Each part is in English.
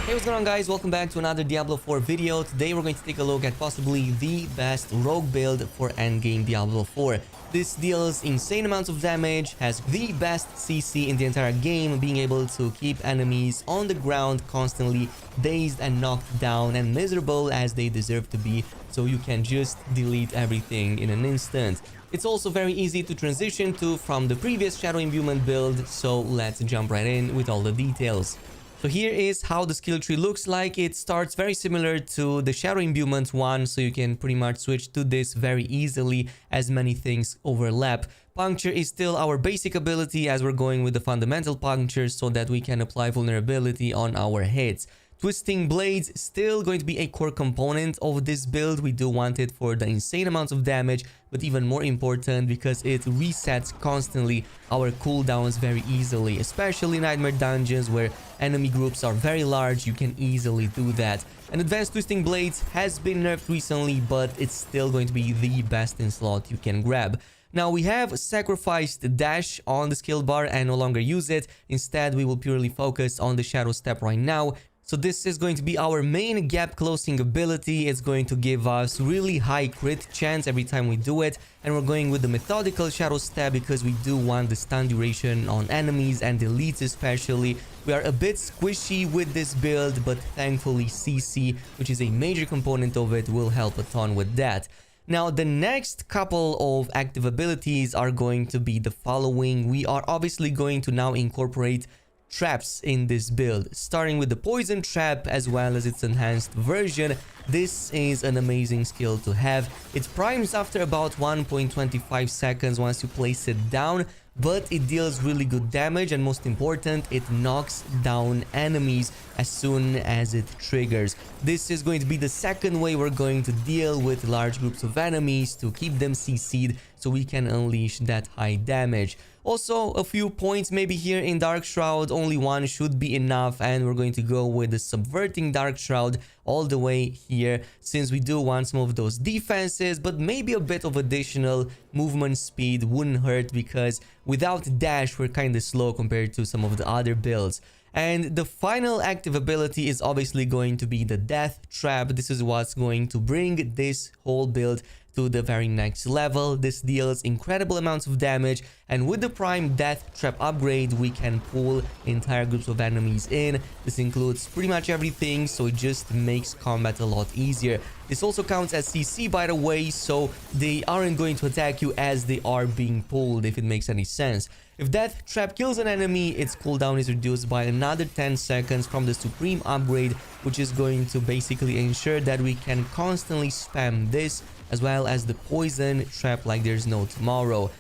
Hey, what's going on, guys? Welcome back to another Diablo 4 video. Today we're going to take a look at possibly the best rogue build for endgame Diablo 4. This deals insane amounts of damage, has the best CC in the entire game, being able to keep enemies on the ground constantly, dazed and knocked down and miserable as they deserve to be, so you can just delete everything in an instant. It's also very easy to transition to from the previous Shadow Imbuement build, so let's jump right in with all the details. So here is how the skill tree looks like. It starts very similar to the Shadow Imbuement one, so you can pretty much switch to this very easily as many things overlap. Puncture is still our basic ability as we're going with the fundamental puncture so that we can apply vulnerability on our hits. Twisting Blades still going to be a core component of this build. We do want it for the insane amounts of damage, but even more important because it resets constantly our cooldowns very easily, especially in Nightmare Dungeons where enemy groups are very large. You can easily do that. And Advanced Twisting Blades has been nerfed recently, but it's still going to be the best in slot you can grab. Now, we have sacrificed dash on the skill bar and no longer use it. Instead, we will purely focus on the shadow step right now. So this is going to be our main gap closing ability. It's going to give us really high crit chance every time we do it. And we're going with the methodical shadow step because we do want the stun duration on enemies and elites especially. We are a bit squishy with this build, but thankfully CC, which is a major component of it, will help a ton with that. Now, the next couple of active abilities are going to be the following. We are obviously going to now incorporate traps in this build, starting with the poison trap as well as its enhanced version. This is an amazing skill to have. It primes after about 1.25 seconds once you place it down, but it deals really good damage, and most important, it knocks down enemies as soon as it triggers. This is going to be the second way we're going to deal with large groups of enemies to keep them CC'd so we can unleash that high damage. Also, a few points maybe here in Dark Shroud, only one should be enough, and we're going to go with the Subverting Dark Shroud all the way here, since we do want some of those defenses, but maybe a bit of additional movement speed wouldn't hurt, because without dash we're kind of slow compared to some of the other builds. And the final active ability is obviously going to be the Death Trap. This is what's going to bring this whole build to the very next level. This deals incredible amounts of damage, and with the Prime Death Trap upgrade we can pull entire groups of enemies in. This includes pretty much everything, so it just makes combat a lot easier. This also counts as CC, by the way, so they aren't going to attack you as they are being pulled, if it makes any sense. If Death Trap kills an enemy, its cooldown is reduced by another 10 seconds from the Supreme upgrade, which is going to basically ensure that we can constantly spam this, as well as the Poison Trap like there's no tomorrow.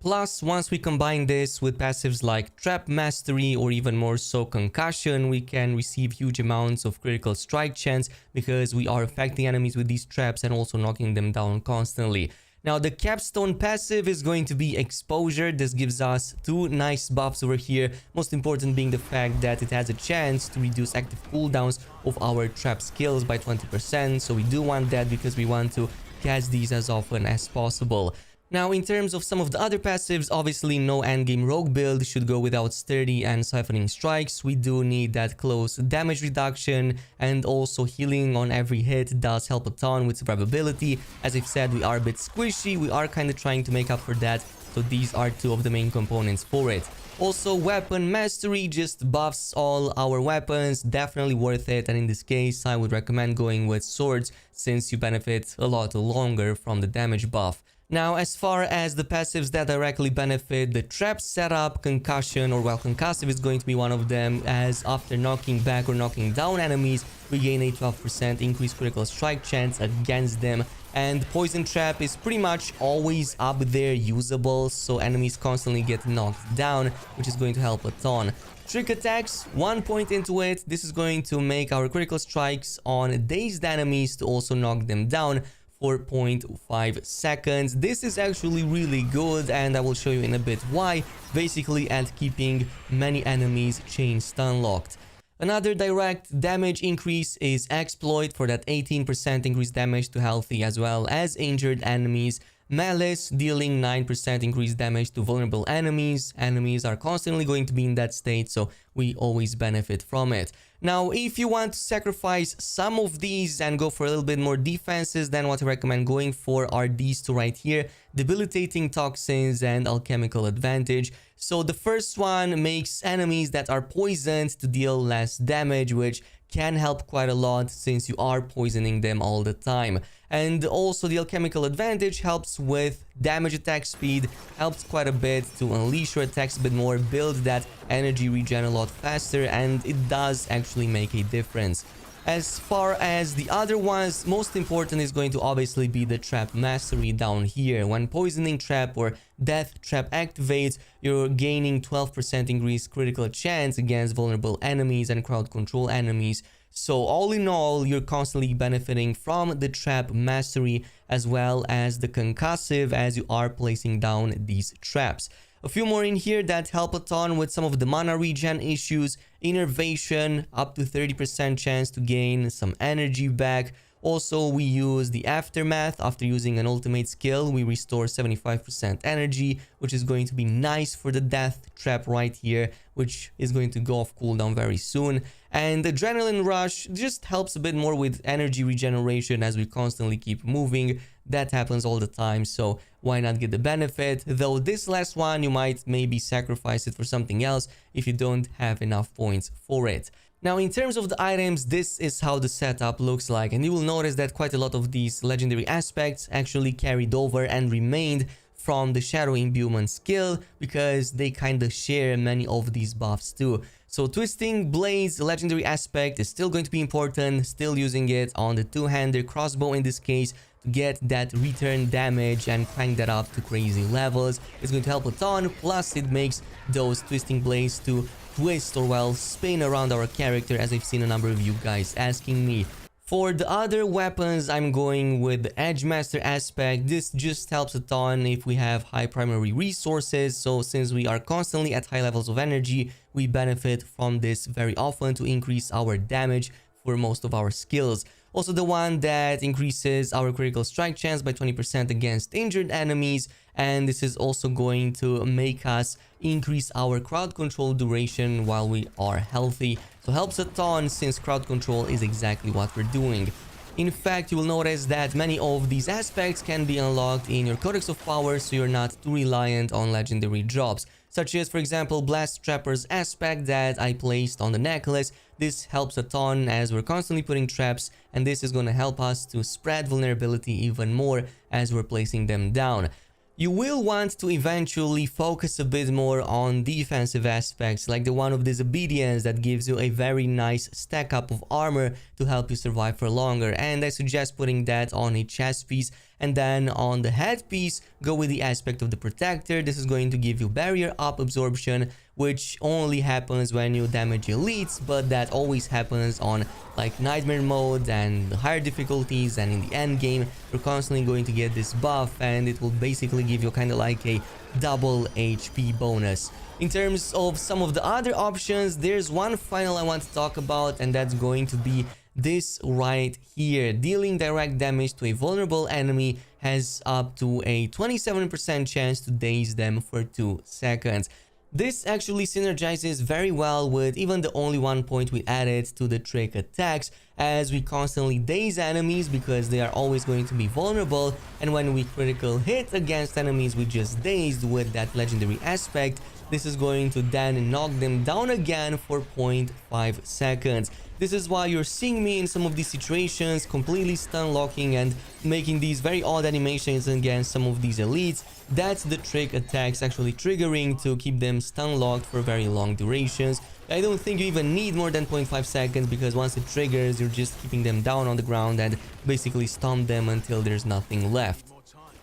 Plus, once we combine this with passives like Trap Mastery or even more so Concussion, we can receive huge amounts of critical strike chance because we are affecting enemies with these traps and also knocking them down constantly. Now, the Capstone passive is going to be Exposure. This gives us two nice buffs over here, most important being the fact that it has a chance to reduce active cooldowns of our trap skills by 20%, so we do want that because we want to cast these as often as possible. Now, in terms of some of the other passives, obviously no endgame rogue build should go without Sturdy and Siphoning Strikes. We do need that close damage reduction, and also healing on every hit does help a ton with survivability. As I've said, we are a bit squishy, we are kind of trying to make up for that, so these are two of the main components for it. Also, Weapon Mastery just buffs all our weapons, definitely worth it, and in this case I would recommend going with swords since you benefit a lot longer from the damage buff. Now, as far as the passives that directly benefit the trap setup, Concussion, or well, Concussive is going to be one of them, as after knocking back or knocking down enemies, we gain a 12% increased critical strike chance against them. And Poison Trap is pretty much always up there usable, so enemies constantly get knocked down, which is going to help a ton. Trick Attacks, 1 point into it. This is going to make our critical strikes on dazed enemies to also knock them down for 0.5 seconds. This is actually really good, and I will show you in a bit why, basically at keeping many enemies chain stun locked. Another direct damage increase is Exploit for that 18% increased damage to healthy as well as injured enemies. Malice, dealing 9% increased damage to vulnerable enemies. Enemies are constantly going to be in that state, so we always benefit from it. Now, if you want to sacrifice some of these and go for a little bit more defenses, then what I recommend going for are these two right here: Debilitating Toxins and Alchemical Advantage. So the first one makes enemies that are poisoned to deal less damage, which can help quite a lot since you are poisoning them all the time. And also the Alchemical Advantage helps with damage attack speed, helps quite a bit to unleash your attacks a bit more, build that energy regen a lot faster, and it does actually make a difference. As far as the other ones, most important is going to obviously be the Trap Mastery down here. When Poisoning Trap or Death Trap activates, you're gaining 12% increased critical chance against vulnerable enemies and crowd control enemies. So all in all, you're constantly benefiting from the Trap Mastery as well as the Concussive as you are placing down these traps. A few more in here that help a ton with some of the mana regen issues. Innervation, up to 30% chance to gain some energy back. Also, we use the Aftermath. After using an ultimate skill, we restore 75% energy, which is going to be nice for the Death Trap right here, which is going to go off cooldown very soon. And Adrenaline Rush just helps a bit more with energy regeneration as we constantly keep moving. That happens all the time, so why not get the benefit? Though this last one, you might maybe sacrifice it for something else if you don't have enough points for it. Now, in terms of the items, this is how the setup looks like, and you will notice that quite a lot of these legendary aspects actually carried over and remained from the Shadow Imbuement skill because they kind of share many of these buffs too. So Twisting Blades legendary aspect is still going to be important, still using it on the two-hander crossbow in this case to get that return damage and crank that up to crazy levels. It's going to help a ton, plus it makes those Twisting Blades to twist or well spin around our character, as I've seen a number of you guys asking me. For the other weapons, I'm going with the Edge Master aspect. This just helps a ton if we have high primary resources. So since we are constantly at high levels of energy, we benefit from this very often to increase our damage for most of our skills. Also the one that increases our critical strike chance by 20% against injured enemies, and this is also going to make us increase our crowd control duration while we are healthy. So helps a ton since crowd control is exactly what we're doing. In fact, you will notice that many of these aspects can be unlocked in your Codex of Power, so you're not too reliant on legendary drops, such as, for example, Blast Trapper's aspect that I placed on the necklace. This helps a ton as we're constantly putting traps, and this is going to help us to spread vulnerability even more as we're placing them down. You will want to eventually focus a bit more on defensive aspects, like the one of Disobedience that gives you a very nice stack up of armor to help you survive for longer, and I suggest putting that on a chest piece. And then on the headpiece, go with the aspect of the Protector. This is going to give you barrier up absorption, which only happens when you damage elites, but that always happens on like Nightmare mode and higher difficulties, and in the end game you're constantly going to get this buff, and it will basically give you kind of like a double HP bonus. In terms of some of the other options, there's one final I want to talk about, and that's going to be this right here. Dealing direct damage to a vulnerable enemy has up to a 27% chance to daze them for 2 seconds. This actually synergizes very well with even the only 1 point we added to the trick attacks, as we constantly daze enemies because they are always going to be vulnerable, and when we critical hit against enemies we just dazed with that legendary aspect, this is going to then knock them down again for 0.5 seconds. This is why you're seeing me in some of these situations completely stun locking and making these very odd animations against some of these elites. That's the trick attacks actually triggering to keep them stun locked for very long durations. I don't think you even need more than 0.5 seconds, because once it triggers, you're just keeping them down on the ground and basically stomp them until there's nothing left.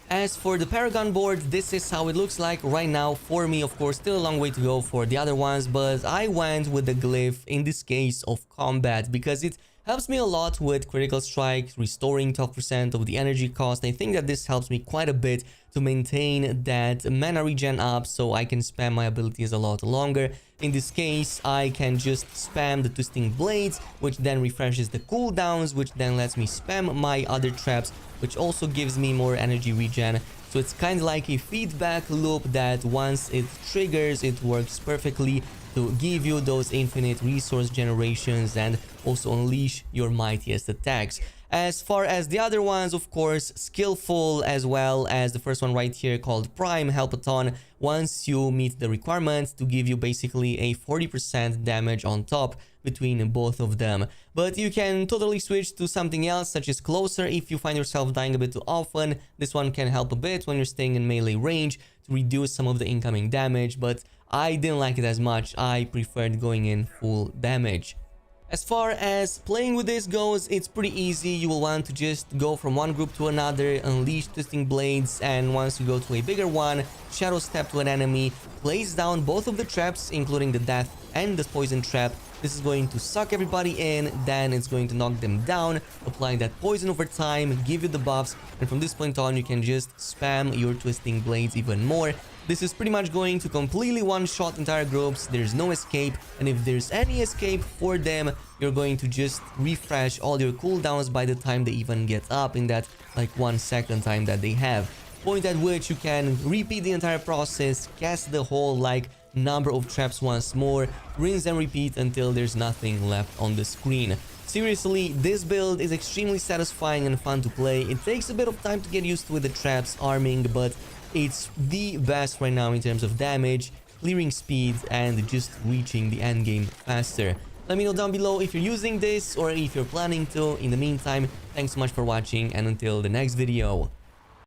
As for the Paragon board, this is how it looks like right now for me. Of course, still a long way to go for the other ones, but I went with the glyph in this case of combat because it helps me a lot with critical strikes, restoring 12% of the energy cost. I think that this helps me quite a bit to maintain that mana regen up, so I can spam my abilities a lot longer. In this case, I can just spam the Twisting Blades, which then refreshes the cooldowns, which then lets me spam my other traps, which also gives me more energy regen. So it's kind of like a feedback loop that once it triggers, it works perfectly to give you those infinite resource generations and also unleash your mightiest attacks. As far as the other ones, of course, skillful, as well as the first one right here called Prime, help a ton once you meet the requirements to give you basically a 40% damage on top between both of them. But you can totally switch to something else, such as Closer, if you find yourself dying a bit too often. This one can help a bit when you're staying in melee range to reduce some of the incoming damage, but I didn't like it as much. I preferred going in full damage. As far as playing with this goes, it's pretty easy. You will want to just go from one group to another, unleash Twisting Blades, and once you go to a bigger one, Shadow Step to an enemy, place down both of the traps, including the Death and the Poison Trap. This is going to suck everybody in, then it's going to knock them down, applying that poison over time, give you the buffs, and from this point on you can just spam your Twisting Blades even more. This is pretty much going to completely one-shot entire groups, there's no escape, and if there's any escape for them, you're going to just refresh all your cooldowns by the time they even get up in that like 1 second time that they have. Point at which you can repeat the entire process, cast the whole like number of traps once more, rinse and repeat until there's nothing left on the screen. Seriously, this build is extremely satisfying and fun to play. It takes a bit of time to get used to with the traps, arming, but it's the best right now in terms of damage, clearing speed, and just reaching the end game faster. Let me know down below if you're using this or if you're planning to. In the meantime, thanks so much for watching, and until the next video.